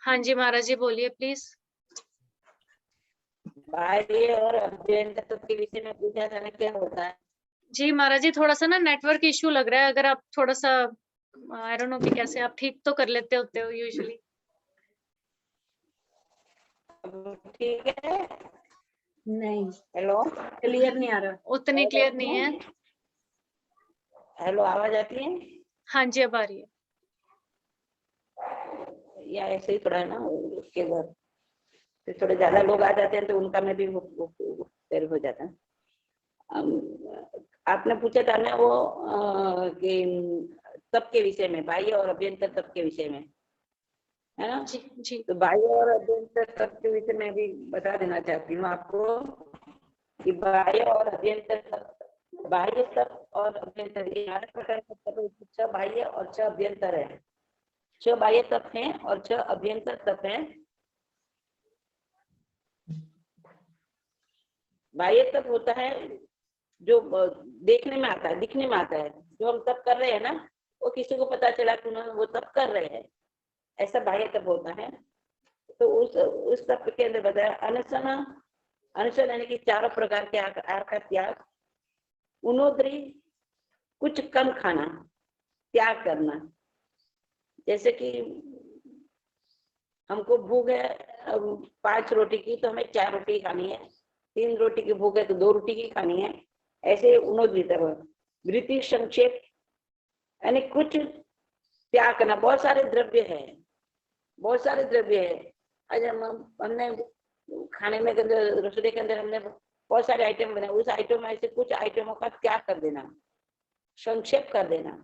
हाँ जी महाराज जी, बोलिए प्लीज। बाह्य और अभ्यंतर तत्व के विषय में पूछा था ना, क्या होता है? जी महाराज जी, थोड़ा सा ना नेटवर्क इश्यू लग रहा है, अगर आप थोड़ा सा आई डोंट नो कि कैसे आप ठीक तो कर लेते होते हो यूजुअली। अब ठीक है? नहीं, हेलो, क्लियर नहीं आ रहा, उतनी आवाज क्लियर आती नहीं है? है। हेलो, आवाज आती है? हाँ जी, अब आ रही है। या ऐसे ही थोड़ा है ना, उसके बाद फिर थोड़े ज्यादा लोग आ जाते हैं तो उनका में भी वो देर हो जाता है। आपने पूछा था ना वो कि तप के विषय में, बाह्य और अभ्यंतर तप के विषय में, है ना? जी जी। तो बाह्य और अभ्यंतर तप के विषय में भी बता देना चाहती हूँ आपको कि बाह्य और अभ्यंतर तप, बाह्य तप और अभ्यंतर, ये 8 प्रकार के तप है। 6 बाह्य और 6 अभ्यंतर है। 6 बाह्य तप है और 6 अभ्यंतर तप है। बाह्य तप होता है जो देखने में आता है, दिखने में आता है। जो हम तप कर रहे हैं ना, वो किसी को पता चला कि उन्होंने वो तप कर रहे हैं, ऐसा बाह्य तप होता है। तो उस तप के अंदर बताया अनशन। अनशन यानी कि 4 प्रकार के आहार का त्याग। उनोद्री, कुछ कम खाना, त्याग करना। जैसे कि हमको भूख है 5 रोटी की, तो हमें 4 रोटी खानी है। 3 रोटी की भूख है तो 2 रोटी की खानी है। ऐसे उन्नोद्री वृत्ति संक्षेप यानी कुछ त्याग करना। बहुत सारे द्रव्य है, बहुत सारे द्रव्य है। आज हमने खाने में रसोई के अंदर हमने बहुत सारे आइटम बनाए, उस आइटम में से कुछ आइटमों का त्याग कर देना, संक्षेप कर देना,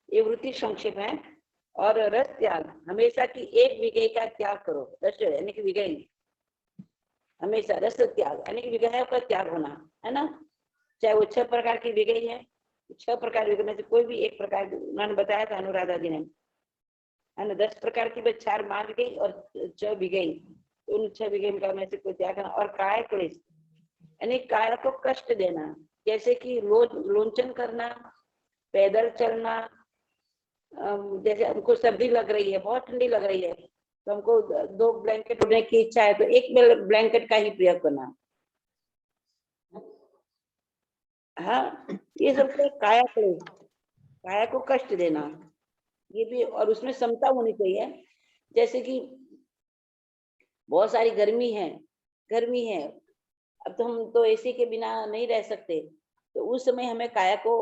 ये वृत्ति संक्षेप है। और रस त्याग, हमेशा की एक विषय का त्याग करो। रस यानी कि विषय, हमेशा रस त्याग यानी कि विषय का त्याग होना, है ना? चाहे वो 6 प्रकार की विषय है, 6 प्रकार विषय में से कोई भी एक प्रकार उन्होंने बताया था अनुराधा जी ने, है ना? 10 प्रकार की बस 4 मान गई और 6 विषय, उन 6 विषय का में से कोई त्याग करना। और काय क्लेश यानी काय को कष्ट देना, जैसे कि लोंचन करना, पैदल चलना। जैसे हमको सर्दी लग रही है, बहुत ठंडी लग रही है, तो हमको 2 ब्लैंकेट उड़ने की इच्छा है, तो एक ब्लैंकेट का ही प्रयोग करना। हाँ, ये सब काया क्लेश, काया को कष्ट देना, ये भी। और उसमें समता होनी चाहिए। जैसे कि बहुत सारी गर्मी है, गर्मी है, अब तो हम तो एसी के बिना नहीं रह सकते, तो उस समय हमें काया को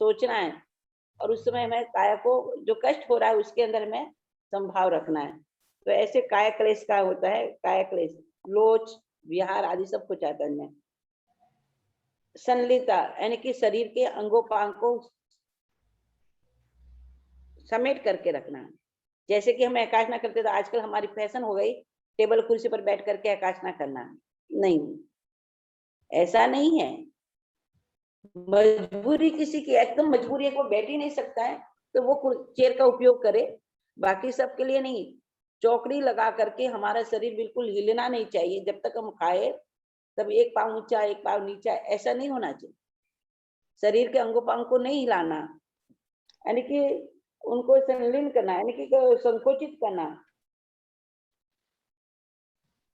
सोचना है, और उस समय हमें काया को जो कष्ट हो रहा है उसके अंदर हमें संभाव रखना है। तो ऐसे काया क्लेश का होता है, काया क्लेश, लोच, विहार आदि सब कुछ आता है इनमें। संलिता यानी कि शरीर के अंगोपांग को समेट करके रखना। जैसे कि हम आकाशना करते, तो आजकल हमारी फैशन हो गई टेबल कुर्सी पर बैठ करके आकाशना करना। नहीं, ऐसा नहीं है। मजबूरी किसी की, एकदम मजबूरी है, वो बैठ ही नहीं सकता है, तो वो चेयर का उपयोग करे, बाकी सबके लिए नहीं। चौकड़ी लगा करके हमारा शरीर बिल्कुल हिलना नहीं चाहिए। जब तक हम खाए तब एक पाँव ऊंचा एक पाँव नीचा, ऐसा नहीं होना चाहिए। शरीर के अंगोपांग को नहीं हिलाना, यानी कि उनको संलीन करना, यानी कि संकोचित करना।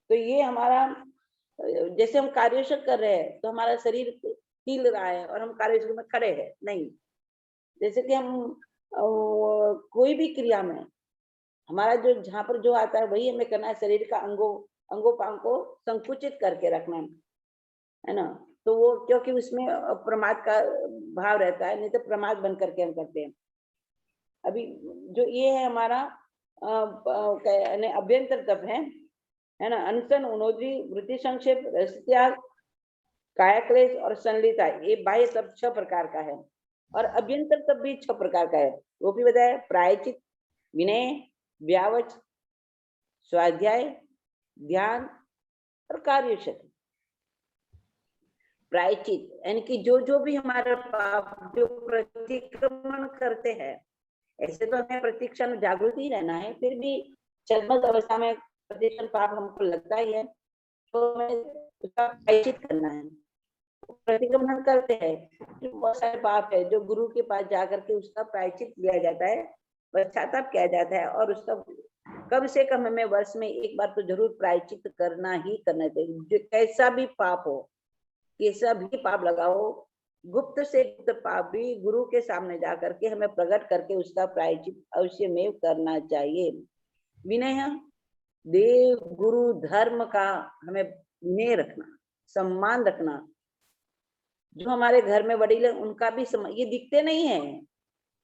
तो ये हमारा, जैसे हम कार्य कर रहे हैं तो हमारा शरीर हिल रहा है और हम कार्य में खड़े हैं, नहीं। जैसे कि हम कोई भी क्रिया में हमारा जो जहाँ पर जो आता है वही हमें करना है। शरीर का अंगोपांग को संकुचित करके रखना है ना। तो वो क्योंकि उसमें प्रमाद का भाव रहता है, नहीं तो प्रमाद बन करके हम करते हैं। अभी जो ये है हमारा अभ्यंतर तप है ना। अनशन, उनोद्री, वृत्ति संक्षेप, रस त्याग, काया क्लेश और संलिता, ये बाह्य तप 6 प्रकार का है। और अभ्यंतर तप भी 6 प्रकार का है, वो भी बताया। प्रायचित, विनय, व्यावच, स्वाध्याय, ध्यान और कार्य शक्ति। प्रायचित यानी कि जो जो भी हमारे पाप जो प्रतिक्रमण करते हैं, ऐसे तो हमें प्रतिक्षण जागृत ही रहना है, फिर भी छद्मद अवस्था में प्रतिक्षण पाप हमको लगता ही है, तो हमें उसका प्रायचित करना है। प्रतिक्रमण करते हैं जो बहुत सारे पाप है, जो गुरु के पास जाकर के उसका प्रायचित किया जाता है, पश्चाताप किया जाता है और उसका कम से कम हमें वर्ष में एक बार तो जरूर प्रायश्चित करना ही करना चाहिए। जो कैसा भी पाप हो, कैसा भी पाप लगाओ, गुप्त से गुप्त पाप भी गुरु के सामने जा करके हमें प्रकट करके उसका प्रायश्चित अवश्य में करना चाहिए। विनय, देव गुरु धर्म का हमें विनय रखना, सम्मान रखना। जो हमारे घर में वडील है उनका भी ये दिखते नहीं है,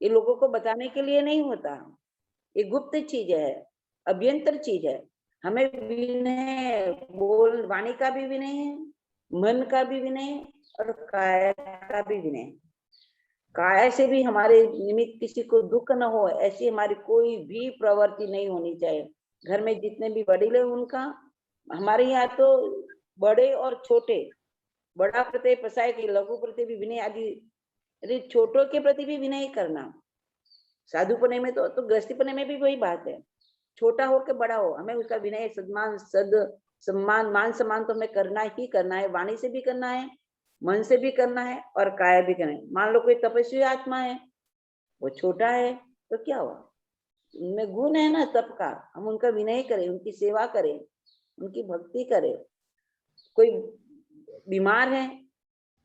ये लोगों को बताने के लिए नहीं होता, ये गुप्त चीज है, अभ्यंतर चीज है। हमें विनय, बोल वाणी का भी विनय है, मन का भी विनय और काया का भी विनय। काया से भी हमारे निमित्त किसी को दुख न हो, ऐसी हमारी कोई भी प्रवृत्ति नहीं होनी चाहिए। घर में जितने भी वडील है उनका, हमारे यहाँ तो बड़े और छोटे, बड़ा प्रति पसाय के लघु प्रति भी विनय आदि, अरे छोटों के प्रति भी विनय करना। साधुपने में तो गृहस्थीपने में भी वही बात है, छोटा हो के बड़ा हो, हमें उसका विनय, सद्मान, सम्मान, मान सम्मान तो हमें करना ही करना है। वाणी से भी करना है, मन से भी करना है और काया भी करना है। मान लो कोई तपस्वी आत्मा है, वो छोटा है तो क्या हुआ, उनमें गुण है ना तप का, हम उनका विनय करें, उनकी सेवा करें, उनकी भक्ति करें। कोई बीमार है,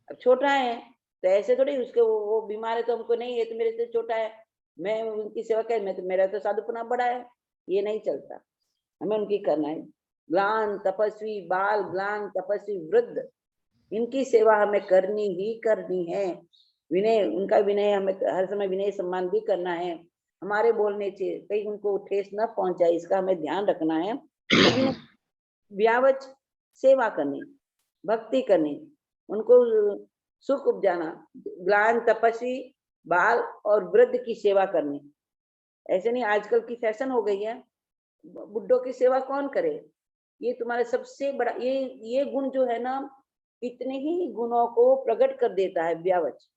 अब छोटा है तो ऐसे थोड़ी उसके वो बीमार है तो हमको नहीं है तो मेरे से छोटा है, मैं उनकी सेवा कर, मैं तो मेरा तो साधुपना बड़ा है, ये नहीं चलता। हमें उनकी करना है। ग्लान तपस्वी बाल, ग्लान तपस्वी वृद्ध, इनकी सेवा हमें करनी ही करनी है। विनय, उनका विनय हमें हर समय विनय सम्मान भी करना है। हमारे बोलने से कहीं उनको ठेस न पहुंचाए, इसका हमें ध्यान रखना है। व्यावच सेवा करनी, भक्ति करनी, उनको सुख उपजाना। ग्लान तपस्वी बाल और वृद्ध की सेवा करनी। ऐसे नहीं, आजकल की फैशन हो गई है, बुड्ढों की सेवा कौन करे। ये तुम्हारा सबसे बड़ा ये गुण जो है ना, इतने ही गुणों को प्रकट कर देता है व्यावच।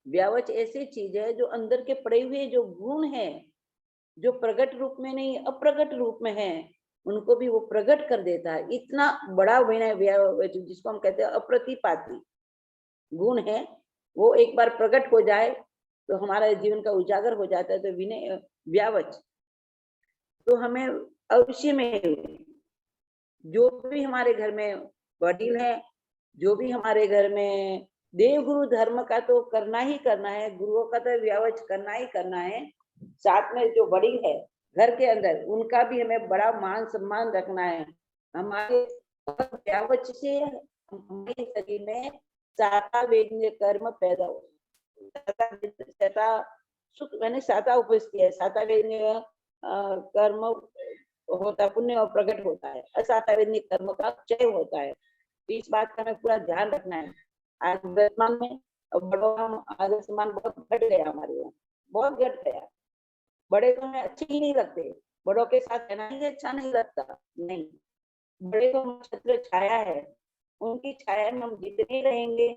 व्यावच ऐसी चीज है जो अंदर के पड़े हुए जो गुण है, जो प्रकट रूप में नहीं अप्रकट रूप में है, उनको भी वो प्रकट कर देता है। इतना बड़ा विनय व्यावच, जिसको हम कहते हैं अप्रतिपाती गुण है, वो एक बार प्रकट हो जाए तो हमारा जीवन का उजागर हो जाता है। तो विनय व्यावच तो हमें अवश्य में, जो भी हमारे घर में वडील है, जो भी हमारे घर में देव गुरु धर्म का तो करना ही करना है, गुरुओं का तो व्यावच करना ही करना है। साथ में जो वडील है घर के अंदर, उनका भी हमें बड़ा मान सम्मान रखना है। हमारे व्यावच से हमारे शरीर में साता वेदनीय कर्म पैदा हो, सुख मैंने साता उपस्थित किया है, साता वेदनीय कर्म होता है, पुण्य और प्रकट होता है, असाता वेदनीय कर्म का क्षय होता है। तो इस बात का हमें पूरा ध्यान रखना है। आज वर्तमान में बड़ों का आदर सम्मान बहुत घट गया, हमारे यहाँ बहुत घट गया। बड़े तो हमें अच्छे ही नहीं लगते, बड़ों के साथ रहना ही अच्छा नहीं लगता। नहीं, बड़े तो छत्र छाया है, उनकी छाया में हम जितने रहेंगे,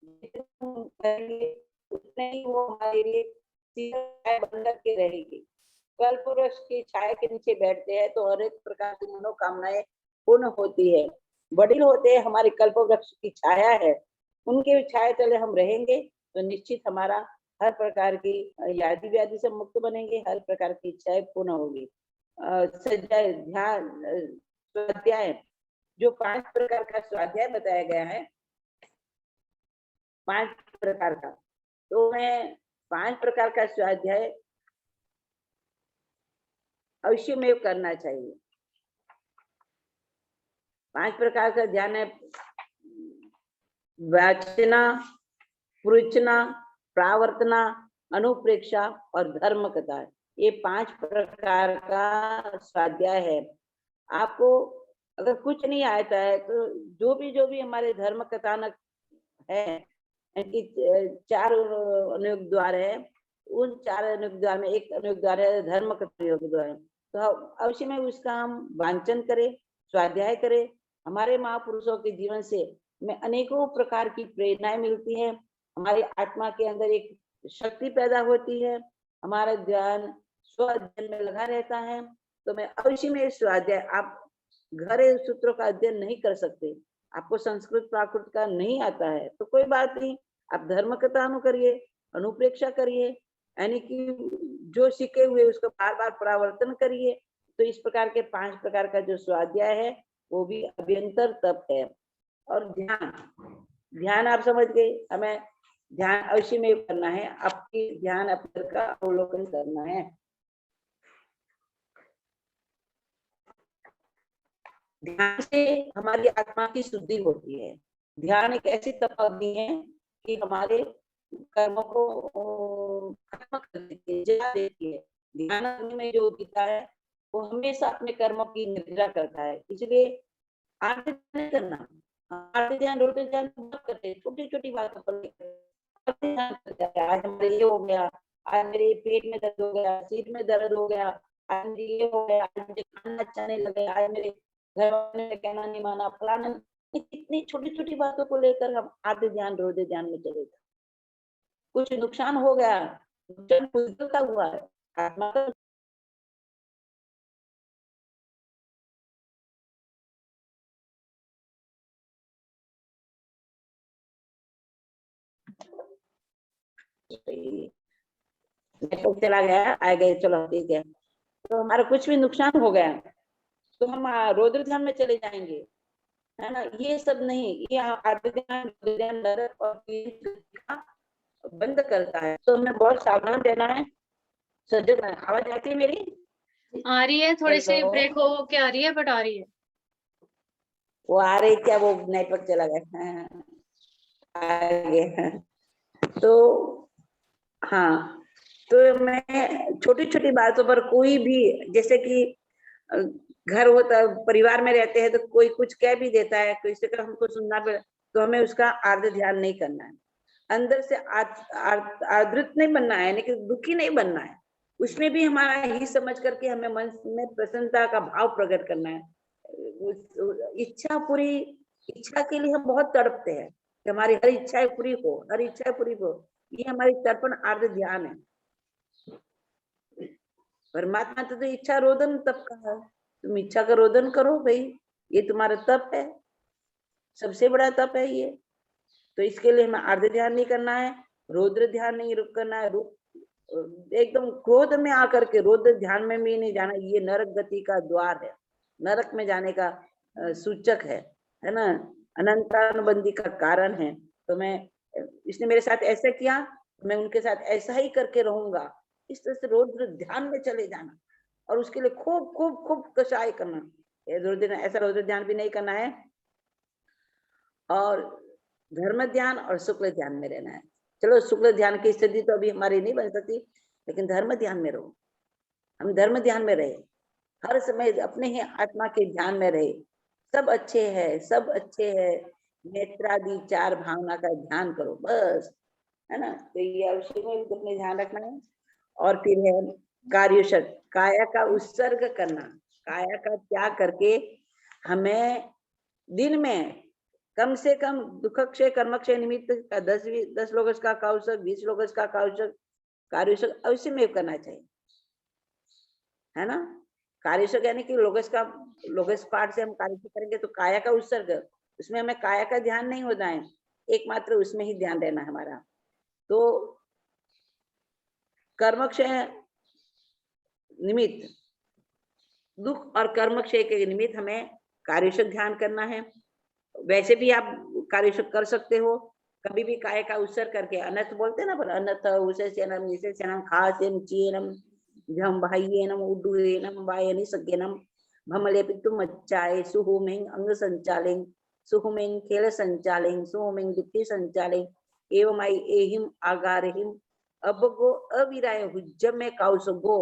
जितने हम करेंगे, उतने ही वो हमारे लिए बन के रहेगी। कल्प वृक्ष की छाया के नीचे बैठते हैं तो हर एक प्रकार की मनोकामनाएं पूर्ण होती है। वडील होते हैं हमारे कल्प वृक्ष की छाया है, उनके छाया तले हम रहेंगे तो निश्चित हमारा हर प्रकार की यादि व्याधि से मुक्त बनेंगे, हर प्रकार की इच्छाएं पूर्ण होगी। सज्जाय ध्यान स्वाध्याय, जो 5 प्रकार का स्वाध्याय बताया गया है, 5 प्रकार का, तो मैं 5 प्रकार का स्वाध्याय अवश्य में करना चाहिए। 5 प्रकार का ध्यान है, वाचना, पृचना, प्रावर्तना, अनुप्रेक्षा और धर्म कथा। ये 5 प्रकार का स्वाध्याय है। आपको अगर कुछ नहीं आता है तो जो भी हमारे धर्म कथानक है, 4 अनुयोग द्वार है, उन 4 अनुयोग द्वार में एक अनुयोग द्वार है धर्म कथा योग द्वार। तो अवश्य में उसका हम वांचन करें, स्वाध्याय करें। हमारे महापुरुषों के जीवन से हमें अनेकों प्रकार की प्रेरणाएं मिलती है, हमारी आत्मा के अंदर एक शक्ति पैदा होती है, हमारा ध्यान स्व अध्ययन में लगा रहता है। तो मैं अवश्य में स्वाध्याय, आप घर सूत्रों का अध्ययन नहीं कर सकते, आपको संस्कृत प्राकृत का नहीं आता है तो कोई बात नहीं, आप धर्म कथा करिए, अनुप्रेक्षा करिए, यानी कि जो सीखे हुए उसको बार बार परावर्तन करिए। तो इस प्रकार के 5 प्रकार का जो स्वाध्याय है वो भी अभ्यंतर तप है। और ध्यान, ध्यान आप समझ गए, हमें ध्यान अवश्य में करना है, आपकी ध्यान अपने का अवलोकन करना है। ध्यान से हमारी आत्मा की शुद्धि होती है। ध्यान एक ऐसी तप अग्नि है कि हमारे कर्मों को खत्म कर देती है, जला देती है। ध्यान अग्नि में जो होता है वो हमेशा अपने कर्मों की निद्रा करता है। इसलिए आर्थ ध्यान करना, आर्थ ध्यान रोटे ध्यान मत करते, छोटी छोटी बातों पर ध्यान करते हैं। आज हमारे ये हो गया, आज मेरे पेट में दर्द हो गया, सिर में दर्द हो गया, आज मुझे ये हो गया, आज मुझे खाना अच्छा नहीं लगे, आज मेरे घर वालों ने कहना नहीं माना, फलाना। इतनी छोटी छोटी बातों को लेकर हम आधे ध्यान रोधे ध्यान में चले जाते। कुछ नुकसान हो गया, नुकसान बुद्धि का हुआ है, आत्मा का नेटवर्क चला गया, आ गए, चलो ठीक है। तो हमारा कुछ भी नुकसान हो गया तो हम रौद्र ध्यान में चले जाएंगे, है ना। ये सब नहीं, ये आर्द्र ध्यान, रौद्र ध्यान नरक और का बंद करता है। तो हमें बहुत सावधान रहना है, सजग रहना। आवाज आती है मेरी? आ रही है, थोड़ी सी हेलो, ब्रेक हो के आ रही है, बट आ रही है। वो आ रही क्या, वो नेटवर्क चला गया। हाँ, आ गया। तो हाँ, तो मैं छोटी छोटी बातों पर कोई भी, जैसे कि घर होता, परिवार में रहते हैं तो कोई कुछ कह भी देता है, किसी का हमको सुनना पड़े, तो हमें उसका आर्द्र ध्यान नहीं करना है। अंदर से आदृत नहीं बनना है, लेकिन दुखी नहीं बनना है। उसमें भी हमारा ही समझ करके हमें मन में प्रसन्नता का भाव प्रकट करना है। इच्छा पूरी, इच्छा के लिए हम बहुत तड़पते हैं कि हमारी हर इच्छा पूरी हो, हर इच्छा पूरी हो। ये हमारी तर्पण आर्द्र ध्यान है। परमात्मा तो इच्छा रोधन तप का है, तुम इच्छा का रोधन करो भाई, ये तुम्हारा तप है, सबसे बड़ा तप है ये। तो इसके लिए हमें आर्द्र ध्यान नहीं करना है, रौद्र ध्यान नहीं करना है। एकदम क्रोध में आकर के रौद्र ध्यान में भी नहीं जाना, ये नरक गति का द्वार है, नरक में जाने का सूचक है ना, अनंतानुबंधी का कारण है। तो मैं, इसने मेरे साथ ऐसा किया, मैं उनके साथ ऐसा ही करके रहूंगा। इस तरह से रौद्र ध्यान में चले जाना और उसके लिए खूब खूब खूब कषाय करना। ऐसा रौद्र ध्यान भी नहीं करना है। और धर्म ध्यान और शुक्ल ध्यान में रहना है। चलो शुक्ल ध्यान की स्थिति तो अभी हमारी नहीं बन सकती, लेकिन धर्म ध्यान में रहो। हम धर्म ध्यान में रहे, हर समय अपने ही आत्मा के ध्यान में रहे। सब अच्छे है, सब अच्छे है, नेत्रादि 4 भावना का ध्यान करो बस, है ना। तो ये अवश्य में अपने ध्यान रखना है। और फिर है कार्य, काया का उत्सर्ग करना, काया का त्याग करके हमें दिन में कम से कम दुखक्षय कर्मक्षय निमित्त का 10 लोगस का कौशक, 20 लोगस का कौशक, कार्योशक अवश्य में करना चाहिए, है ना। कार्योशक यानी कि लोगस का, लोगस पाठ से हम कार्य करेंगे तो काया का उत्सर्ग, उसमें हमें काया का ध्यान नहीं होना है, एकमात्र उसमें ही ध्यान रहना हमारा। तो कर्मक्षय निमित्त, दुख और कर्मक्षय के निमित्त हमें कार्योशक ध्यान करना है। वैसे भी आप कार्योशक कर सकते हो, कभी भी काय का उत्सर्ग करके, अनर्थ बोलते ना, पर अनर्थ उसेनम निसेनम खासेन चीनम झम भाइयेनम उड्डुएनम वायनि सज्ञनम भमलेपितुम अच्छाए सुहुमें अंग संचालें सुहुमें खेल संचालें सुहुमें दिप्ति संचालें एवं आई एहिम आगारहिम अब गो अविराय हुज्जम में काउस गो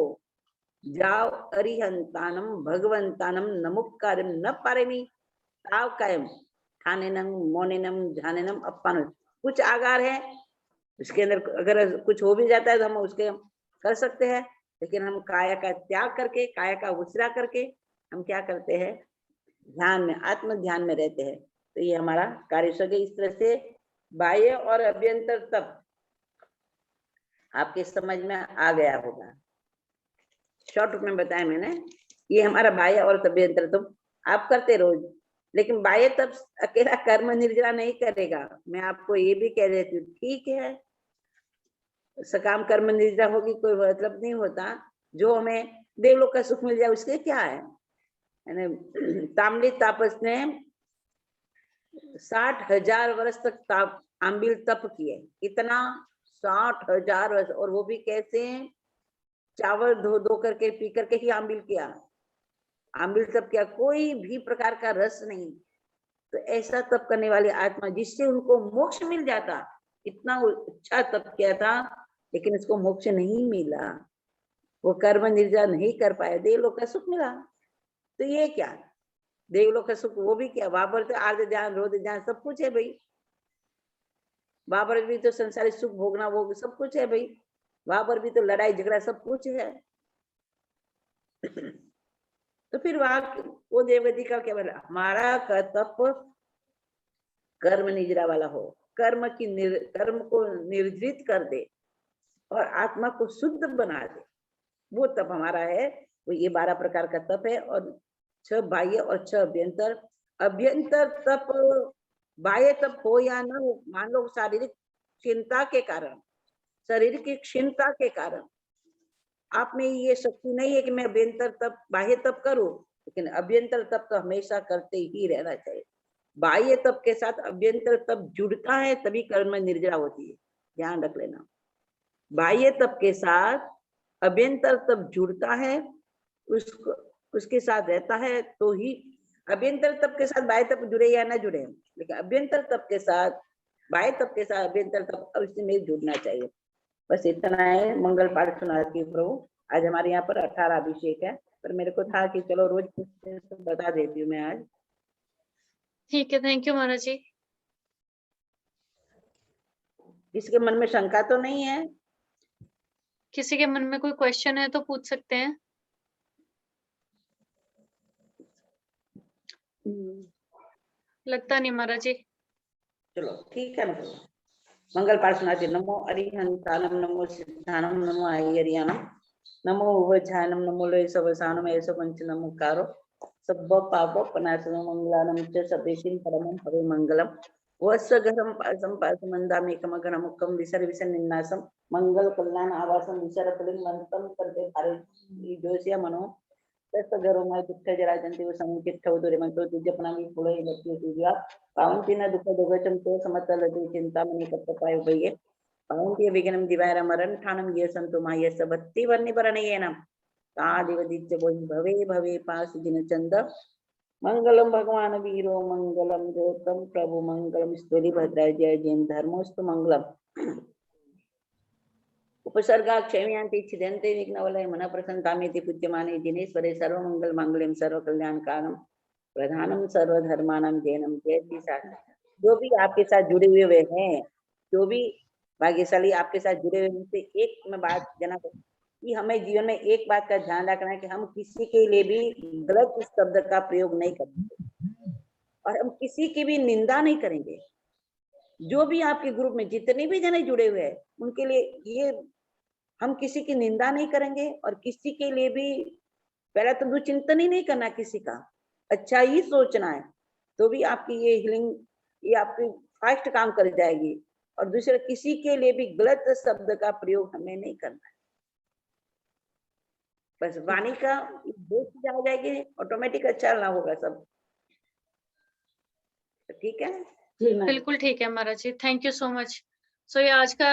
जाओ अरिहंतानम भगवंतानम नमुक्कारम न पारेमी ताव कायम ठानेनम मोनेनम ध्यानेनम अप्पान। कुछ आगार है उसके अंदर, अगर कुछ हो भी जाता है तो हम उसके कर सकते हैं, लेकिन हम काया का त्याग करके, काया का उसरा करके हम क्या करते हैं, ध्यान में, आत्म ध्यान में रहते हैं। तो ये हमारा कार्य सके। इस तरह से बाह्य और अभ्यंतर तप आपके समझ में आ गया होगा। शॉर्ट में बताया मैंने, ये हमारा बाह्य और अभ्यंतर तप आप करते रोज, लेकिन बाह्य तप अकेला कर्म निर्जरा नहीं करेगा। मैं आपको ये भी कह देती हूँ, ठीक है सकाम कर्म निद्रा होगी कोई मतलब नहीं होता। जो हमें देवलोक का सुख मिल जाए उसके क्या है। ताम्रलिप्त तापस ने 60,000 वर्ष तक आंबिल तप किए। इतना 60,000 वर्ष, और वो भी कैसे, चावल धो धो करके पी करके ही आंबिल किया, आंबिल तप किया, कोई भी प्रकार का रस नहीं। तो ऐसा तप करने वाली आत्मा जिससे उनको मोक्ष मिल जाता, इतना अच्छा तप किया था, लेकिन इसको मोक्ष नहीं मिला, वो कर्म निर्जा नहीं कर पाए, देवलोक का सुख मिला। तो ये क्या, देवलोक का सुख वो भी क्या, वहां पर तो आर्ध ध्यान रोध ध्यान सब कुछ है भाई, वहां पर भी तो संसारिक सुख भोगना वो सब कुछ है भाई, वहां पर भी तो लड़ाई झगड़ा सब कुछ है। तो फिर वहां वो देवगति का क्या बोला, हमारा का तप कर्म निजरा वाला हो, कर्म को निर्जित कर दे और आत्मा को शुद्ध बना दे, वो तप हमारा है। वो ये 12 प्रकार का तप है, और 6 बाह्य और 6 अभ्यंतर। अभ्यंतर तप बाह्य तप हो या ना हो, मान लो शारीरिक चिंता के कारण, शरीर की क्षीणता के कारण आप में ये शक्ति नहीं है कि मैं अभ्यंतर तप बाह्य तप करूं, लेकिन अभ्यंतर तप तो हमेशा करते ही रहना चाहिए। बाह्य तप के साथ अभ्यंतर तप जुड़ता है तभी कर्म निर्जरा होती है, ध्यान रख लेना। बाह्य तप के साथ अभ्यंतर तप जुड़ता है, उसको उसके साथ रहता है तो ही, अभ्यंतर तप के साथ बाह्य तप जुड़े या ना जुड़े, लेकिन अभ्यंतर तप के साथ बाह्य तप के साथ अभ्यंतर तप अवश्य में जुड़ना चाहिए। बस इतना है। मंगल पाठ सुना की प्रभु। आज हमारे यहाँ पर 18 अभिषेक है, पर मेरे को था कि चलो रोज तो बता देती हूँ मैं आज। ठीक है, थैंक यू महाराज जी। किसके मन में शंका तो नहीं है? किसी के मन में कोई क्वेश्चन है तो पूछ सकते हैं। लगता नहीं महाराज जी। चलो ठीक है ना। मंगल पाठ सुनाते। नमो अरिहंतानम, नमो सिद्धानम, नमो आयरियानम, नमो उभचानम, नमो लोय सबसानम, ऐसो पंच नमोकारो सब पाप पनाशनो मंगलानम च सपेशिन परमं हवे मंगलम वत्सगरम पासम पासमंदामेकम गणमुखम विसर विसर निन्नासम मंगल कल्याण आवासम विसर फलिं मंत्रम करते भारत जोशिया मनो तत्सगरमय दुःख जराजंती व संकित उदरे मंत्रो तुझ्यपनामी पुढे लक्ष्मी तुझ्या पावंतीना दुःख दोघचम तो समतल चिंतामणि कप्पपाय उभये पावंती विघ्नं दिवार मरण ठाणं ये संतो मायस भक्ति वर्णि वर्णयेन तादिवदित्य बोहि भवे भवे पास दिन चंद मंगलम भगवान वीरो मंगलम गौतम प्रभु मंगलम स्तुति भद्रा जय जैन धर्मोस्तु मंगलम उपसर्गा क्षयन्ति छिदन्ते विघ्नवलय मन प्रसन्नतामेति पूज्यमाने जिनेश्वरे सर्वमंगल मांगल्यम सर्व कल्याण कारणम प्रधानम सर्वधर्मानम जैनम जयति साथ। जो भी आपके साथ जुड़े हुए हैं, जो भी भाग्यशाली आपके साथ जुड़े हुए हैं, एक मैं बात जना कि हमें जीवन में एक बात का ध्यान रखना है कि हम किसी के लिए भी गलत शब्द का प्रयोग नहीं करेंगे और हम किसी की भी निंदा नहीं करेंगे। जो भी आपके ग्रुप में जितने भी जने जुड़े हुए हैं उनके लिए ये हम किसी की निंदा नहीं करेंगे और किसी के लिए भी पहले तो दुचिंतन ही नहीं करना, किसी का अच्छा ही सोचना है, तो भी आपकी ये हीलिंग ये आपकी फास्ट काम कर जाएगी। और दूसरे किसी के लिए भी गलत शब्द का प्रयोग हमें नहीं करना है। बस वाणी का दोष आ जाएगी, ऑटोमेटिक अच्छा ना होगा सब। ठीक है जी, बिल्कुल ठीक है महाराज जी, थैंक यू सो मच। सो ये आज का,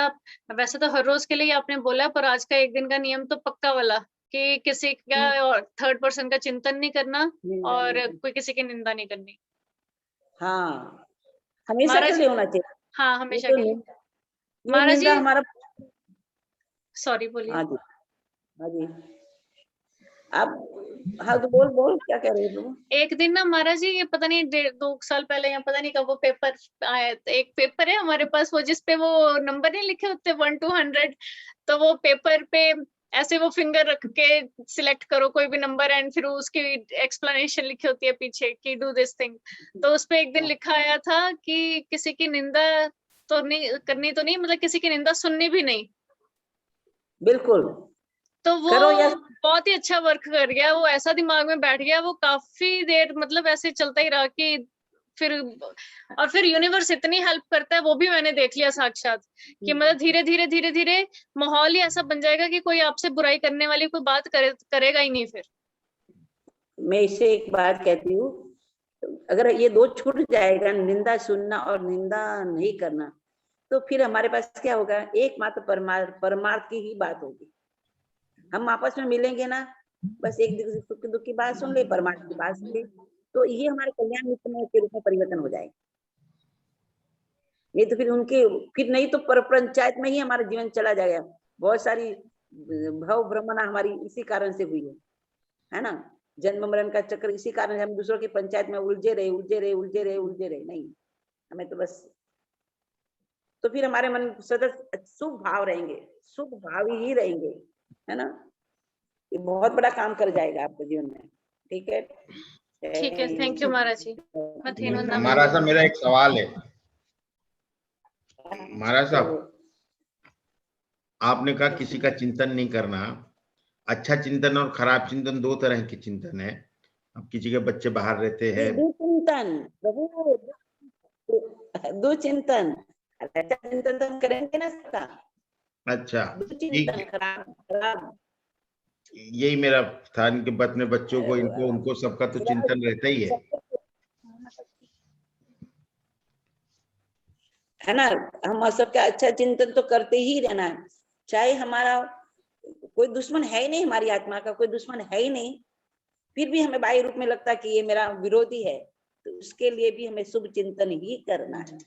वैसे तो हर रोज के लिए आपने बोला, पर आज का एक दिन का नियम तो पक्का वाला कि किसी का और थर्ड पर्सन का चिंतन नहीं करना और कोई किसी की निंदा नहीं करनी। हाँ, हमेशा महाराज के लिए होना चाहिए। हाँ, हमेशा तो के लिए। ये महाराज निंदा जी हमारा। सॉरी बोलिए। हाँ जी, हाँ जी, आप हाँ तो बोल बोल क्या कह रहे हो तुम? एक दिन ना महाराज जी, ये पता नहीं 2 साल पहले या पता नहीं कब वो पेपर आया, एक पेपर है हमारे पास, वो जिसपे वो नंबर नहीं लिखे होते 1 to 100, तो वो पेपर पे ऐसे वो फिंगर रख के सिलेक्ट करो कोई भी नंबर एंड फिर उसकी एक्सप्लेनेशन लिखी होती है पीछे कि डू दिस थिंग। तो उसपे एक दिन लिखा आया था कि किसी की निंदा तो नहीं करनी, तो नहीं मतलब किसी की निंदा सुननी भी नहीं। बिल्कुल तो वो करो या बहुत ही अच्छा वर्क कर गया, वो ऐसा दिमाग में बैठ गया, वो काफी देर मतलब ऐसे चलता ही रहा कि फिर और फिर यूनिवर्स इतनी हेल्प करता है, वो भी मैंने देख लिया साक्षात, कि मतलब धीरे धीरे धीरे धीरे माहौल ही ऐसा बन जाएगा कि कोई आपसे बुराई करने वाली कोई बात करेगा ही नहीं। फिर मैं इससे एक बात कहती हूँ, अगर ये दो छूट जाएगा, निंदा सुनना और निंदा नहीं करना, तो फिर हमारे पास क्या होगा, एकमात्र परमार्थ की ही बात होगी। हम आपस में मिलेंगे ना, बस एक दूसरे सुख दुख की बात सुन ले, परमार्थ की बात सुन ले, तो ये हमारे कल्याण मित्र के रूप में परिवर्तन हो जाएगा। नहीं तो फिर उनके, फिर नहीं तो पर पंचायत में ही हमारा जीवन चला जाएगा। बहुत सारी भव भ्रमणा हमारी इसी कारण से हुई है ना, जन्म मरण का चक्र इसी कारण हम दूसरों की पंचायत में उलझे रहे उलझे रहे उलझे रहे उलझे रहे। नहीं, हमें तो बस, तो फिर हमारे मन सतत शुभ भाव रहेंगे, शुभ भाव ही रहेंगे, है ना। ये बहुत बड़ा काम कर जाएगा आपके जीवन में। ठीक है, ठीक है, थैंक यू महाराज जी। महाराज साहब, मेरा एक सवाल है। महाराज साहब, आपने कहा किसी का चिंतन नहीं करना। अच्छा चिंतन और खराब चिंतन दो तरह के चिंतन है। अब किसी के बच्चे बाहर रहते हैं, दुचिंतन प्रभु, दुचिंतन, अच्छा चिंतन तो हम करेंगे ना सबका। अच्छा ठीक है, खराब यही मेरा था। इनके अपने बच्चों को, इनको उनको सबका तो चिंतन रहता ही है ना। हम सबका अच्छा चिंतन तो करते ही रहना है, चाहे हमारा कोई दुश्मन है ही नहीं, हमारी आत्मा का कोई दुश्मन है ही नहीं, फिर भी हमें बाह्य रूप में लगता है कि ये मेरा विरोधी है, तो उसके लिए भी हमें शुभ चिंतन ही करना है।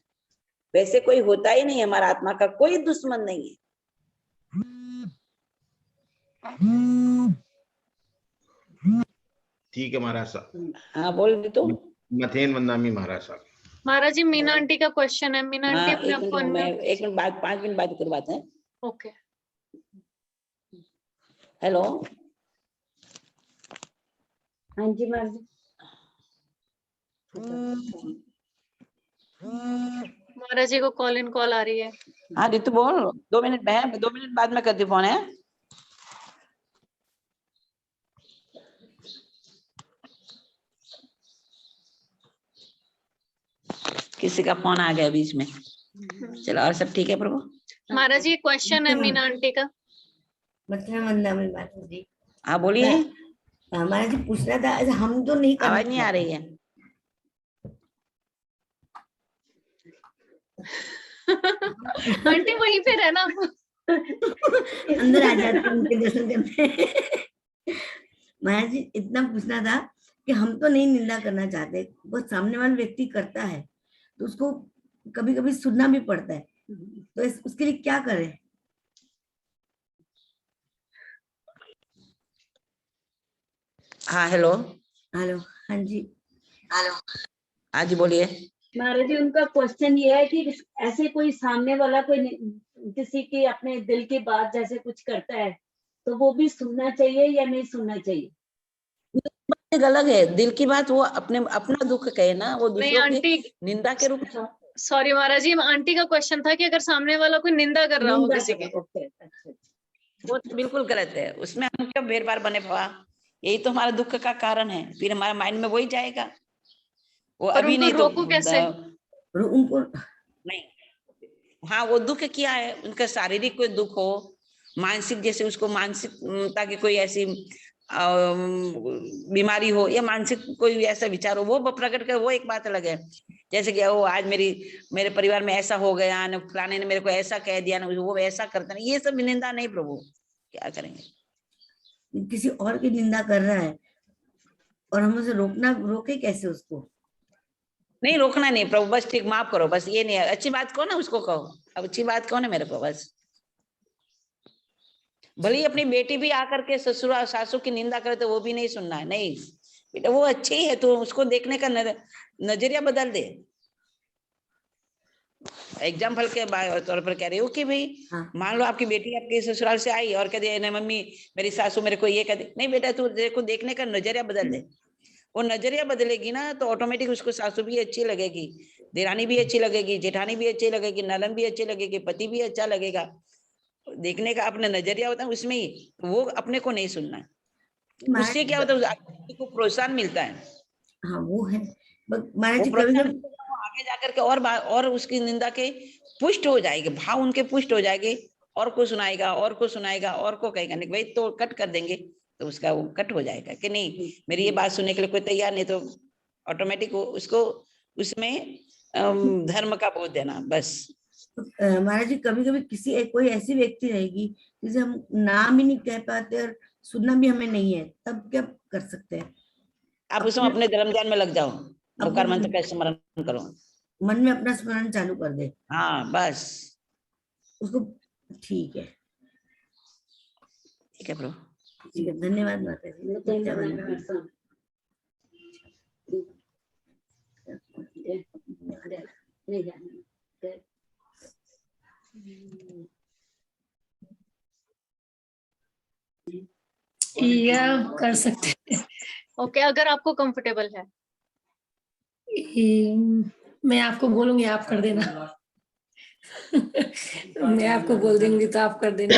वैसे कोई होता ही नहीं, हमारा आत्मा का कोई दुश्मन नहीं है। ठीक है महाराज साहब। हाँ बोल दी तो। मथेन वंदामी महाराज साहब। महाराज जी, मीना आंटी का क्वेश्चन है। मीना आंटी अपने आप को मैं 1 मिनट बाद 5 मिनट बाद करवाते हैं। ओके। हेलो, हाँ जी महाराज। महाराज जी को कॉल इन कॉल आ रही है। हाँ रितु बोल, 2 मिनट में, 2 मिनट बाद में करती फोन है। किसी का फोन आ गया बीच में। चलो, और सब ठीक है प्रभु। महाराज जी क्वेश्चन है मीना आंटी का। महाराज जी, हाँ बोलिए। महाराज जी पूछना था, हम तो नहीं करना। आवाज नहीं आ रही है। आंटी वहीं पे रहना, अंदर आ जाते उनके दर्शन करने। महाराज जी इतना पूछना था कि हम तो नहीं निंदा करना चाहते, वो सामने वाला व्यक्ति करता है तो उसको कभी कभी सुनना भी पड़ता है, तो उसके लिए क्या करें? हाँ हेलो। हेलो, हाँ जी। हेलो, हाँ जी बोलिए। महाराज जी उनका क्वेश्चन ये है कि ऐसे कोई सामने वाला कोई किसी की अपने दिल की बात जैसे कुछ करता है तो वो भी सुनना चाहिए या नहीं सुनना चाहिए? अलग है, दिल की बात वो अपने अपना दुख कहे ना, वो दूसरों की निंदा के रूप में। सॉरी महाराज जी, आंटी का क्वेश्चन था कि अगर सामने वाला कोई निंदा कर रहा हो किसी की, वो तो बिल्कुल गलत है, उसमें हम क्यों बेर बार बने पा, यही तो हमारा दुख का कारण है, फिर हमारे माइंड में वही जाएगा। वो अभी नहीं तो रोकू कैसे? उनको नहीं, हाँ वो दुख क्या है, उनका शारीरिक कोई दुख हो, मानसिक जैसे उसको मानसिकता की कोई ऐसी बीमारी हो, या मानसिक कोई ऐसा विचार हो, वो प्रकट कर, वो एक बात अलग है। जैसे कि वो आज मेरे परिवार में ऐसा हो गया ना, फलाने ने मेरे को ऐसा कह दिया ना, वो ऐसा करता नहीं, ये सब निंदा नहीं प्रभु, क्या करेंगे। किसी और की निंदा कर रहा है और हम उसे रोके कैसे उसको? नहीं रोकना नहीं प्रभु, बस ठीक माफ करो, बस ये नहीं, अच्छी बात कहो ना उसको, कहो अब अच्छी बात कहो ना मेरे को, बस। भले अपनी बेटी भी आकर के ससुर सासू की निंदा करे तो वो भी नहीं सुनना है, नहीं बेटा वो अच्छी ही है, तो उसको देखने का नजरिया बदल दे। एग्जाम्पल के तौर पर कह रही हूँ कि भाई मान लो आपकी बेटी आपके ससुराल से आई और कह दिया मम्मी मेरी सासू मेरे को ये कह दे, नहीं बेटा तू देखो देखने का नजरिया बदल दे। वो नजरिया बदलेगी ना तो ऑटोमेटिक उसको सासू भी अच्छी लगेगी, देरानी भी अच्छी लगेगी, जेठानी भी अच्छी लगेगी, नलन भी अच्छी लगेगी, पति भी अच्छा लगेगा। देखने का अपने नजरिया होता है उसमें ही, वो अपने को नहीं सुनना, उससे क्या होता है को प्रोत्साहन मिलता है। हाँ वो है, महाराज वो जी कभी प्रोत्साहन कभी देगा, वो आगे जाकर के और उसकी निंदा के पुष्ट हो जाएगी, भाव उनके पुष्ट हो जाएंगे, और को सुनाएगा, और को सुनाएगा, और को कहेगा नहीं भाई तो कट कर देंगे, तो उसका वो कट हो जाएगा कि नहीं मेरी ये बात सुनने के लिए कोई तैयार नहीं, तो ऑटोमेटिक उसको उसमें धर्म का बोध देना बस। महाराज जी कभी कभी कोई ऐसी व्यक्ति रहेगी जिसे हम नाम ही नहीं कह पाते और सुनना भी हमें नहीं है, तब क्या कर सकते हैं? आप उसमें अपने धर्म ध्यान में लग जाओ, ओंकार मंत्र का स्मरण करो, मन में अपना स्मरण चालू कर दे, हाँ बस उसको। ठीक है, ठीक है प्रभु, ठीक है, धन्यवाद माता जी। या कर सकते हैं। ओके, अगर आपको कंफर्टेबल है। मैं आपको बोलूंगी, आप कर देना। मैं आपको बोल दूंगी तो आप कर देना।